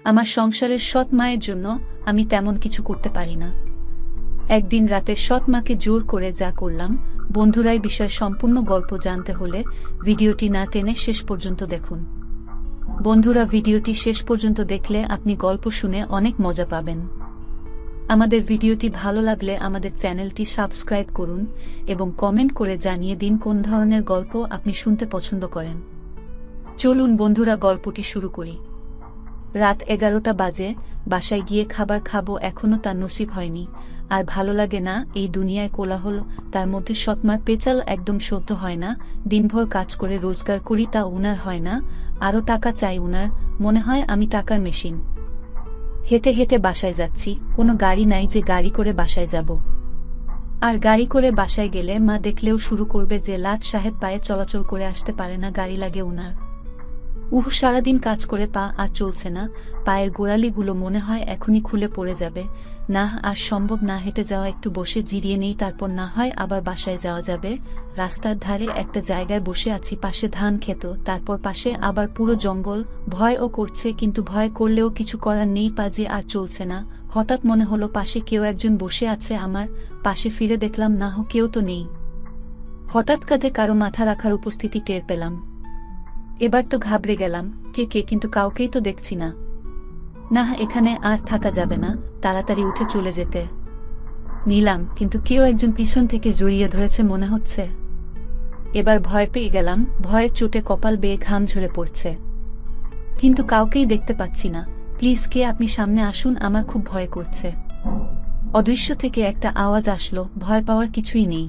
আমার সংসারের সৎ মায়ের জন্য আমি তেমন কিছু করতে পারি না। একদিন রাতে সৎ মাকে জোর করে যা করলাম। বন্ধুরাই বিষয় সম্পূর্ণ গল্প জানতে হলে ভিডিওটি না টেনে শেষ পর্যন্ত দেখুন। বন্ধুরা, ভিডিওটি শেষ পর্যন্ত দেখলে আপনি গল্প শুনে অনেক মজা পাবেন। আমাদের ভিডিওটি ভালো লাগলে আমাদের চ্যানেলটি সাবস্ক্রাইব করুন এবং কমেন্ট করে জানিয়ে দিন কোন ধরনের গল্প আপনি শুনতে পছন্দ করেন। চলুন বন্ধুরা, গল্পটি শুরু করি। রাত 11টা বাজে। বাসায় গিয়ে খাবার খাবো, এখনো তার নসিব হয়নি। আর ভালো লাগে না এই দুনিয়ায় কোলাহল, তার মধ্যে সৎমার পেঁচাল একদম সহ্য হয় না। দিনভর কাজ করে রোজগার করি, তা উনার হয় না, আরও টাকা চাই উনার। মনে হয় আমি টাকার মেশিন। হেঁটে হেঁটে বাসায় যাচ্ছি, কোনো গাড়ি নাই যে গাড়ি করে বাসায় যাব। আর গাড়ি করে বাসায় গেলে মা দেখলেও শুরু করবে যে লাট সাহেব পায়ে চলাচল করে আসতে পারে না, গাড়ি লাগে উনার। সারাদিন কাজ করে পা আর চলছে না, পায়ের গোড়ালিগুলো মনে হয় এখনই খুলে পড়ে যাবে। না, আর সম্ভব না, হেঁটে যাওয়া, একটু বসে জিরিয়ে নেই, তারপর না হয় আবার বাসায় যাওয়া যাবে। রাস্তার ধারে একটা জায়গায় বসে আছি, পাশে ধান ক্ষেত, তারপর পাশে আবার পুরো জঙ্গল। ভয়ও করছে, কিন্তু ভয় করলেও কিছু করার নেই, পা যে আর চলছে না। হঠাৎ মনে হলো পাশে কেউ একজন বসে আছে আমার পাশে। ফিরে দেখলাম না, কেউ তো নেই। হঠাৎ কাঁধে কারো মাথা রাখার উপস্থিতি টের পেলাম। এবার তো ঘাবড়ে গেলাম, কে কে, কিন্তু কাউকেই তো দেখছি না। না, এখানে আর থাকা যাবে না, তাড়াতাড়ি উঠে চলে যেতে নিলাম, কিন্তু কেউ একজন পিছন থেকে জড়িয়ে ধরেছে মনে হচ্ছে। এবার ভয় পেয়ে গেলাম, ভয়ের চোটে কপাল বেয়ে ঘাম ঝরে পড়ছে, কিন্তু কাউকেই দেখতে পাচ্ছি না। প্লিজ, কে আপনি সামনে আসুন, আমার খুব ভয় করছে। অদৃশ্য থেকে একটা আওয়াজ আসলো, ভয় পাওয়ার কিছুই নেই,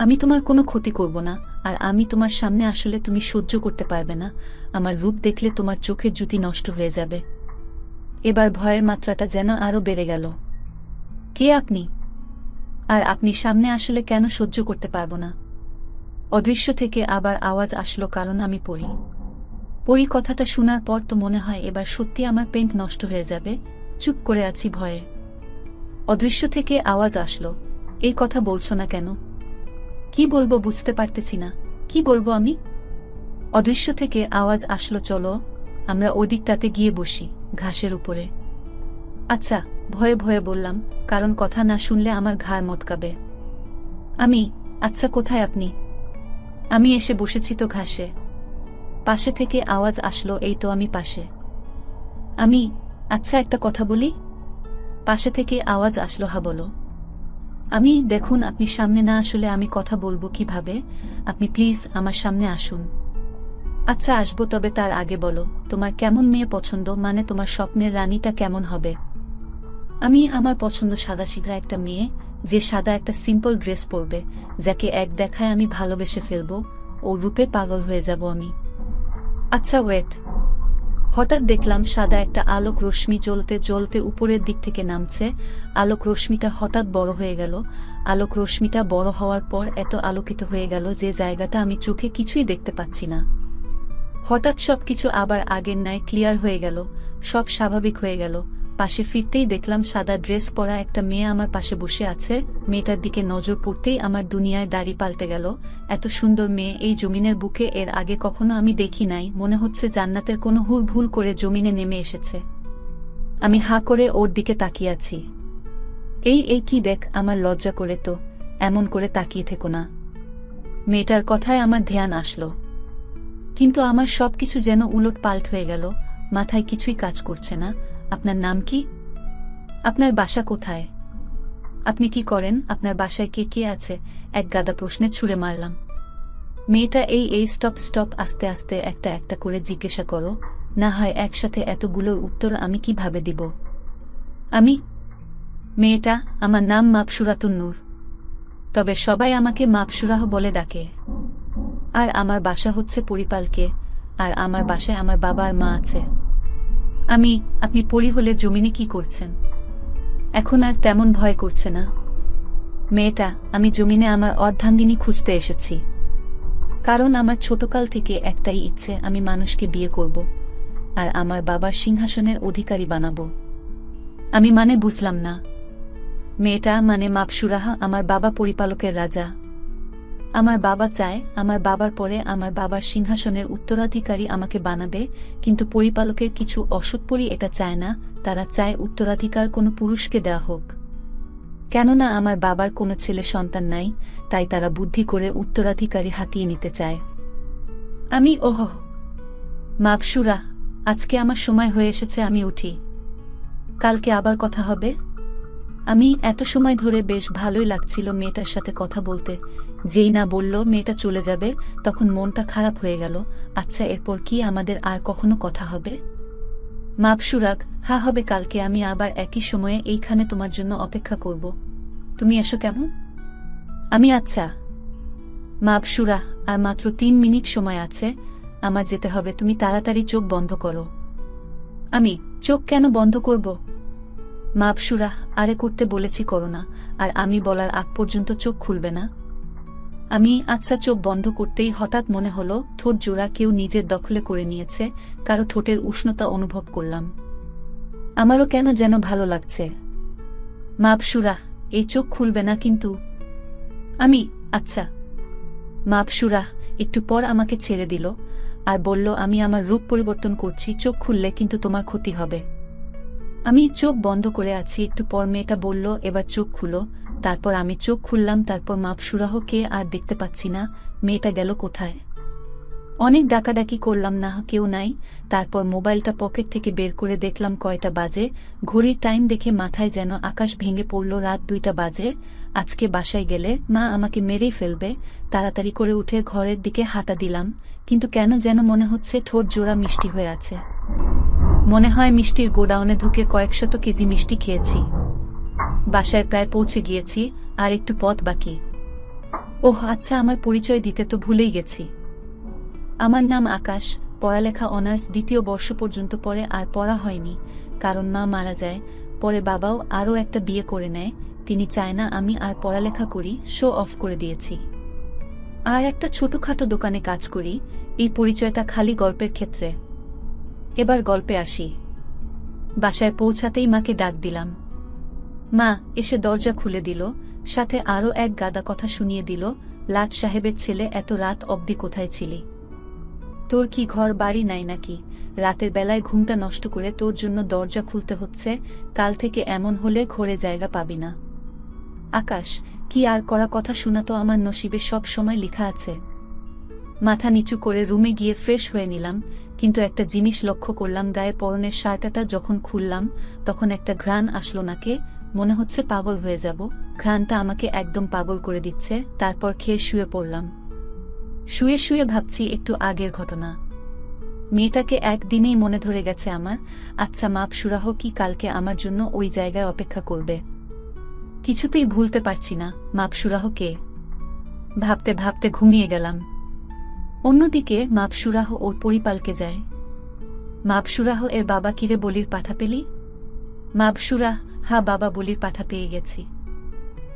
আমি তোমার কোনো ক্ষতি করব না। আর আমি তোমার সামনে আসলে তুমি সহ্য করতে পারবে না, আমার রূপ দেখলে তোমার চোখের জ্যোতি নষ্ট হয়ে যাবে। এবার ভয়ের মাত্রাটা যেন আরো বেড়ে গেল। কে আপনি? আর আপনি সামনে আসলে কেন সহ্য করতে পারবো না? অদৃশ্য থেকে আবার আওয়াজ আসলো, কারণ আমি পড়ি। কথাটা শোনার পর তো মনে হয় এবার সত্যি আমার পেন্ট নষ্ট হয়ে যাবে। চুপ করে আছি ভয়ে। অদৃশ্য থেকে আওয়াজ আসলো, এই কথা বলছো না কেন? কি বলবো বুঝতে পারতেছি না, কি বলবো আমি? অদৃশ্য থেকে আওয়াজ আসলো, চলো আমরা ওদিকটাতে গিয়ে বসি, ঘাসের উপরে। আচ্ছা, ভয়ে ভয়ে বললাম, কারণ কথা না শুনলে আমার ঘাড় মটকাবে। আচ্ছা, কোথায় আপনি? আমি এসে বসেছি তো ঘাসে। পাশে থেকে আওয়াজ আসলো, এই তো আমি পাশে। আচ্ছা, একটা কথা বলি। পাশে থেকে আওয়াজ আসলো, হা বলো। দেখুন, আপনি সামনে না আসলে আমি কথা বলবো কিভাবে? আপনি প্লিজ আমার সামনে আসুন। আচ্ছা, আসবো, তবে তার আগে বলো তোমার কেমন মেয়ে পছন্দ, মানে তোমার স্বপ্নের রানীটা কেমন হবে? আমার পছন্দ সাদাসিধা একটা মেয়ে, যে সাদা একটা সিম্পল ড্রেস পরবে, যাকে এক দেখায় আমি ভালোবেসে ফেলবো, ও রূপে পাগল হয়ে যাব আমি। আচ্ছা ওয়েট। হঠাৎ দেখলাম সাদা একটা আলোক রশ্মি জ্বলতে জ্বলতে উপরের দিক থেকে নামছে। আলোক রশ্মিটা হঠাৎ বড় হয়ে গেল। আলোক রশ্মিটা বড় হওয়ার পর এত আলোকিত হয়ে গেল যে জায়গাটা আমি চোখে কিছুই দেখতে পাচ্ছি না। হঠাৎ সবকিছু আবার আগের ন্যায় ক্লিয়ার হয়ে গেল, সব স্বাভাবিক হয়ে গেল। পাশে ফিরতেই দেখলাম সাদা ড্রেস পরা একটা মেয়ে আমার পাশে বসে আছে। মেয়েটার দিকে নজর পড়তেই আমার দুনিয়ায় দাড়ি পাল্টে গেল। এত সুন্দর মেয়ে এই জমিনের বুকে এর আগে কখনো আমি দেখি নাই, মনে হচ্ছে জান্নাতের কোনো হুর ভুল করে জমিনে নেমে এসেছে। আমি হা করে ওর দিকে তাকিয়ে আছি। এই কি দেখ, আমার লজ্জা করে তো, এমন করে তাকিয়ে থেকো না। মেয়েটার কথায় আমার ধ্যান আসলো, কিন্তু আমার সবকিছু যেন উলট পাল্ট হয়ে গেল, মাথায় কিছুই কাজ করছে না। আপনার নাম কি? আপনার বাসা কোথায়? আপনি কি করেন? আপনার বাসায় কে কে আছে? এক গাদা প্রশ্নে ছুড়ে মারলাম। মেয়েটা এই স্টপ, আস্তে আস্তে একটা একটা করে জিজ্ঞাসা করো, না হয় একসাথে এতগুলোর উত্তর আমি কিভাবে দিব? মেয়েটা, আমার নাম মাবসুরাতুন নূর, তবে সবাই আমাকে মাবসুরাহ বলে ডাকে। আর আমার বাসা হচ্ছে পরিপালকে, আর আমার বাসায় আমার বাবা আর মা আছে। আপনি পরি হলে জমিনে কি করছেন? এখন আর তেমন ভয় করছে না? মেয়েটা, আমি জমিনে আমার অর্ধাঙ্গিনী খুঁজতে এসেছি, কারণ আমার ছোটকাল থেকে একটাই ইচ্ছে, আমি মানুষকে বিয়ে করব আর আমার বাবার সিংহাসনের অধিকারী বানাবো। বুঝলাম না। মেয়েটা, মাবসুরাহ আমার বাবা পরিপালকের রাজা। আমার বাবা চায় আমার বাবার পরে আমার বাবার সিংহাসনের উত্তরাধিকারী আমাকে বানাবে, কিন্তু পরিপালকের কিছু অসৎপরি এটা চায় না, তারা চায় উত্তরাধিকার কোনো পুরুষকে দেওয়া হোক। কেননা আমার বাবার কোনো ছেলে সন্তান নাই, তাই তারা বুদ্ধি করে উত্তরাধিকারী হাতিয়ে নিতে চায়। আমি মাপসুরা, আজকে আমার সময় হয়ে এসেছে, আমি উঠি। কালকে আবার কথা হবে। আমি এত সময় ধরে বেশ ভালোই লাগছিল মেয়েটার সাথে কথা বলতে, যেই না বলল মেয়েটা চলে যাবে তখন মনটা খারাপ হয়ে গেল। আচ্ছা, এরপর কি আমাদের আর কখনো কথা হবে? মাপসুরাগ, হ্যাঁ হবে, কালকে আমি আবার একই সময়ে এইখানে তোমার জন্য অপেক্ষা করব। তুমি এসো কেমন? আমি আচ্ছা। মাপসুরা, আর মাত্র 3 মিনিট সময় আছে, আমার যেতে হবে, তুমি তাড়াতাড়ি চোখ বন্ধ করো। আমি চোখ কেন বন্ধ করব? মাপসুরা, আরে করতে বলেছি করো না, আর আমি বলার আগ পর্যন্ত চোখ খুলবে না। আমি আচ্ছা। চোখ বন্ধ করতেই হঠাৎ মনে হলো ঠোঁট জোড়া কেউ নিজের দখলে করে নিয়েছে, কারো ঠোঁটের উষ্ণতা অনুভব করলাম। আমারও কেন যেন ভালো লাগছে। মাপসুরা, এই চোখ খুলবে না কিন্তু। আমি আচ্ছা। মাপসুরা একটু পর আমাকে ছেড়ে দিল আর বলল, আমি আমার রূপ পরিবর্তন করছি, চোখ খুললে কিন্তু তোমার ক্ষতি হবে। আমি চোখ বন্ধ করে আছি, একটু পর মেয়েটা বলল, এবার চোখ খুলো। তারপর আমি চোখ খুললাম, তারপর মাপসুরাহকে আর দেখতে পাচ্ছি না। মেয়েটা গেল কোথায়? অনেক ডাকাডাকি করলাম, না কেউ নাই। তারপর মোবাইলটা পকেট থেকে বের করে দেখলাম কয়টা বাজে। ঘড়ির টাইম দেখে মাথায় যেন আকাশ ভেঙে পড়ল, রাত 2টা বাজে। আজকে বাসায় গেলে মা আমাকে মেরেই ফেলবে। তাড়াতাড়ি করে উঠে ঘরের দিকে হাঁটা দিলাম, কিন্তু কেন যেন মনে হচ্ছে ঠোঁট জোড়া মিষ্টি হয়ে আছে। মনে হয় মিষ্টির গোডাউনে ঢুকে কয়েকশত কেজি মিষ্টি খেয়েছি। বাসায় প্রায় পৌঁছে গিয়েছি, আর একটু পথ বাকি। ওহ আচ্ছা, আমার পরিচয় দিতে তো ভুলেই গেছি। আমার নাম আকাশ, পড়ালেখা অনার্স 2য় বর্ষ পর্যন্ত, পরে আর পড়া হয়নি, কারণ মা মারা যায়। পরে বাবাও আরও একটা বিয়ে করে নেয়, তিনি চায় না আমি আর পড়ালেখা করি, শো অফ করে দিয়েছি। আর একটা ছোটখাটো দোকানে কাজ করি। এই পরিচয়টা খালি গল্পের ক্ষেত্রে। এবার গল্পে আসি। বাসায় পৌঁছাতেই মাকে ডাক দিলাম। মা এসে দরজা খুলে দিল, সাথে আরও এক গাদা কথা শুনিয়ে দিল। লাট সাহেবের ছেলে, এত রাত অবধি কোথায় ছিলি? তোর কি ঘর বাড়ি নাই নাকি? রাতের বেলায় ঘুমটা নষ্ট করে তোর জন্য দরজা খুলতে হচ্ছে। কাল থেকে এমন হলে ঘরে জায়গা পাবি না। আকাশ, কি আর করা, কথা শোনা তো আমার নসিবে সব সময় লেখা আছে। মাথা নিচু করে রুমে গিয়ে ফ্রেশ হয়ে নিলাম, কিন্তু একটা জিনিস লক্ষ্য করলাম, গায়ে পরনের শার্টটা যখন খুললাম তখন একটা ঘ্রাণ আসলো নাকে। মনে হচ্ছে পাগল হয়ে যাব। ঘ্রাণটা আমাকে একদম পাগল করে দিচ্ছে। তারপর খেয়ে শুয়ে পড়লাম। শুয়ে শুয়ে ভাবছি একটু আগের ঘটনা। মেয়েটাকে একদিনেই মনে ধরে গেছে আমার। আচ্ছা, মাপসুরাহ কি কালকে আমার জন্য ওই জায়গায় অপেক্ষা করবে? কিছুতেই ভুলতে পারছি না মাপসুরাহ কে। ভাবতে ভাবতে ঘুমিয়ে গেলাম। অন্যদিকে মাপসুরাহ ওর পরিপালকে যায়। মাপসুরাহ এর বাবা, কিরে বলির পাঠা পেলি? মাপসুরা, হ্যাঁ বাবা, বলির পাঠা পেয়ে গেছি।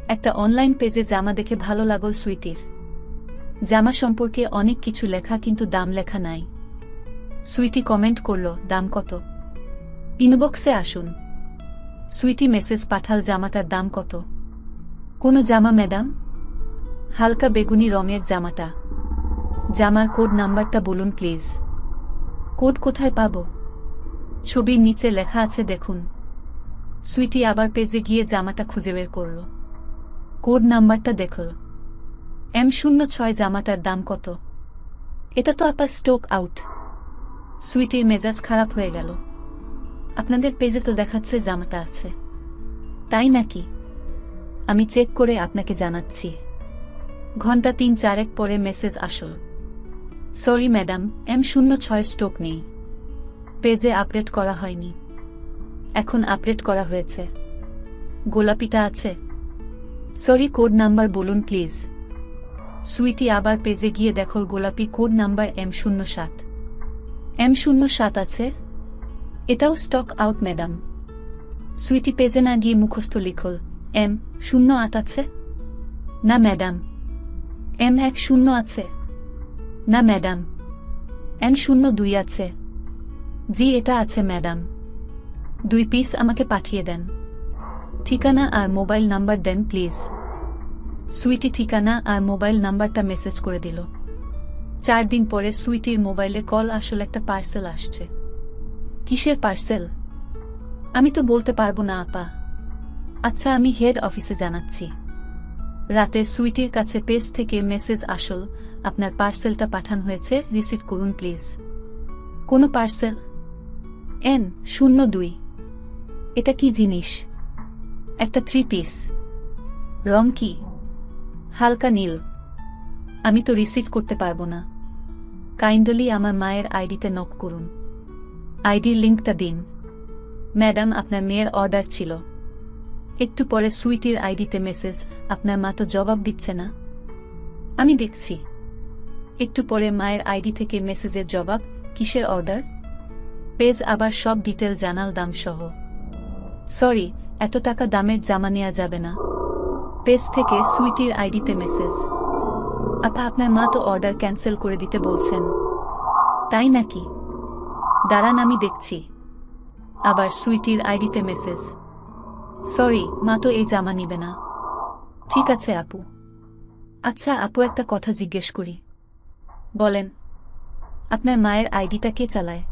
একটা অনলাইন পেজে জামা দেখে ভালো লাগল সুইটির। জামা সম্পর্কে অনেক কিছু লেখা, কিন্তু দাম লেখা নাই। সুইটি কমেন্ট করল, দাম কত? ইনবক্সে আসুন। সুইটি মেসেজ পাঠাল, জামাটার দাম কত? কোনো জামা ম্যাডাম? হালকা বেগুনি রঙের জামাটা। জামার কোড নাম্বারটা বলুন প্লিজ। কোড কোথায় পাব? ছবির নিচে লেখা আছে দেখুন। সুইটি আবার পেজে গিয়ে জামাটা খুঁজে বের করল। কোড নাম্বারটা দেখল, M06। জামাটার দাম কত? এটা তো আপা স্টক আউট। সুইটির মেজাজ খারাপ হয়ে গেল। আপনাদের পেজে তো দেখাচ্ছে জামাটা আছে। তাই নাকি? আমি চেক করে আপনাকে জানাচ্ছি। ঘন্টা 3-4 পরে মেসেজ আসল, সরি ম্যাডাম, M06 স্টক নেই। পেজে আপডেট করা হয়নি, এখন আপডেট করা হয়েছে। গোলাপিটা আছে? সরি, কোড নাম্বার বলুন প্লিজ। সুইটি আবার পেজে গিয়ে দেখো গোলাপি কোড নাম্বার M07। M07 আছে? এটাও স্টক আউট ম্যাডাম। সুইটি পেজে না গিয়ে মুখস্থ লিখল, M08 আছে? না ম্যাডাম। M10 আছে? না ম্যাডাম। M02 আছে? জি এটা আছে ম্যাডাম। 2 পিস আমাকে পাঠিয়ে দেন। ঠিকানা আর মোবাইল নাম্বার দেন প্লিজ। সুইটি ঠিকানা আর মোবাইল নাম্বারটা মেসেজ করে দিল। 4 দিন পরে সুইটির মোবাইলে কল আসলে একটা পার্সেল আসছে। কিসের পার্সেল? আমি তো বলতে পারবো না আপা। আচ্ছা, আমি হেড অফিসে জানাচ্ছি। রাতে সুইটির কাছে পেজ থেকে মেসেজ আসল, আপনার পার্সেলটা পাঠানো হয়েছে, রিসিভ করুন প্লিজ। কোনো পার্সেল? N02। এটা কি জিনিস? একটা 3 পিস। রং কি? হালকা নীল। আমি তো রিসিভ করতে পারবো না। কাইন্ডলি আমার মায়ের আইডিতে নক করুন। আইডির লিঙ্কটা দিন। ম্যাডাম, আপনার মেয়ের অর্ডার ছিল। একটু পরে সুইটির আইডিতে মেসেজ, আপনার মা তো জবাব দিচ্ছে না। আমি দেখছি। একটু পরে মায়ের আইডি থেকে মেসেজের জবাব, কিসের অর্ডার? পেজ আবার সব ডিটেল জানাল, দাম সহ। সরি, এত টাকা দামের জামা নেওয়া যাবে না। পেজ থেকে সুইটির আইডিতে মেসেজ, আপা আপনার মা তো অর্ডার ক্যান্সেল করে দিতে বলছেন। তাই নাকি? দাঁড়ান, আমি দেখছি। আবার সুইটির আইডিতে মেসেজ, সরি, মা তো এই জামা নিবে না। ঠিক আছে আপু। আচ্ছা আপু, একটা কথা জিজ্ঞেস করি। বলেন। আপনার মায়ের আইডিটা কে চালায়?